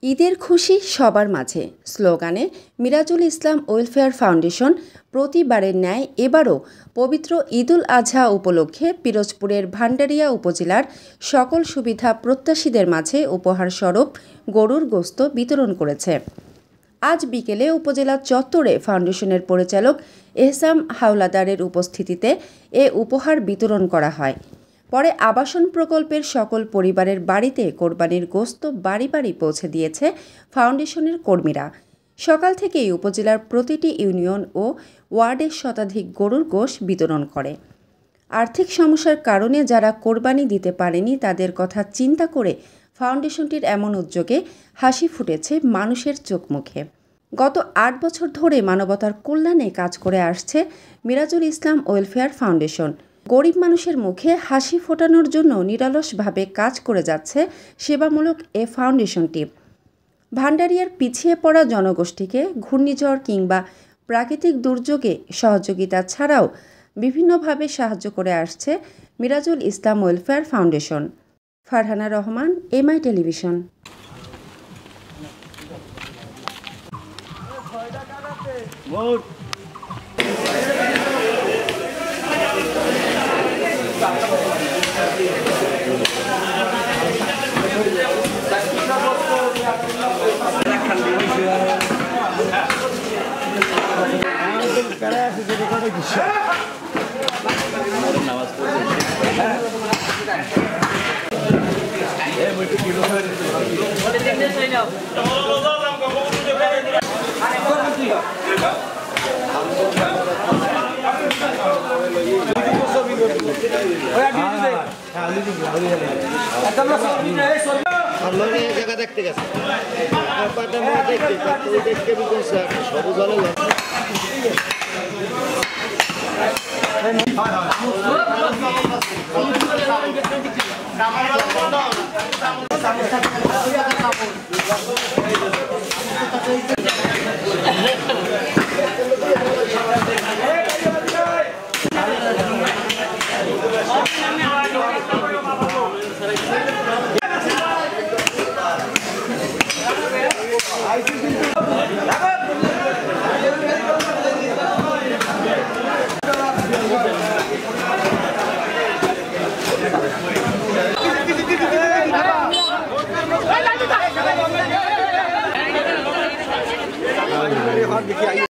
ঈদের খুশি সবার মাঝে স্লোগানে মিরাজুল ইসলাম ওয়েলফেয়ার ফাউন্ডেশন প্রতিবারের ন্যায় এবারও পবিত্র ঈদুল আজহা উপলক্ষে পিরোজপুরের ভান্ডারিয়া উপজেলার সকল সুবিধা প্রত্যাশীদের মাঝে উপহারস্বরূপ গরুর গোশত বিতরণ করেছে। আজ বিকেলে উপজেলা চত্বরে ফাউন্ডেশনের পরিচালক এহসাম হাওলাদারের উপস্থিতিতে এ উপহার বিতরণ করা হয়। পরে আবাসন প্রকল্পের সকল পরিবারের বাড়িতে কোরবানির গোশত বাড়ি বাড়ি পৌঁছে দিয়েছে ফাউন্ডেশনের কর্মীরা। সকাল থেকেই উপজেলার প্রতিটি ইউনিয়ন ও ওয়ার্ডে শতাধিক গরুর গোশ বিতরণ করে। আর্থিক সমস্যার কারণে যারা কোরবানি দিতে পারেনি তাদের কথা চিন্তা করে ফাউন্ডেশনটির এমন উদ্যোগে হাসি ফুটেছে মানুষের চোখ মুখে। গত ৮ বছর ধরে মানবতার কল্যাণে কাজ করে আসছে মিরাজুল ইসলাম ওয়েলফেয়ার ফাউন্ডেশন। গরিব মানুষের মুখে হাসি ফোটানোর জন্য নিরলসভাবে কাজ করে যাচ্ছে সেবামূলক এ ফাউন্ডেশনটি। ভান্ডারিয়ার পিছিয়ে পড়া জনগোষ্ঠীকে ঘূর্ণিঝড় কিংবা প্রাকৃতিক দুর্যোগে সহযোগিতা ছাড়াও বিভিন্নভাবে সাহায্য করে আসছে Mirajul Islam welfare foundation. Farhana Rahman, MI television. জায়গা দেখতে গেছে সবুজ ভালো লাগে।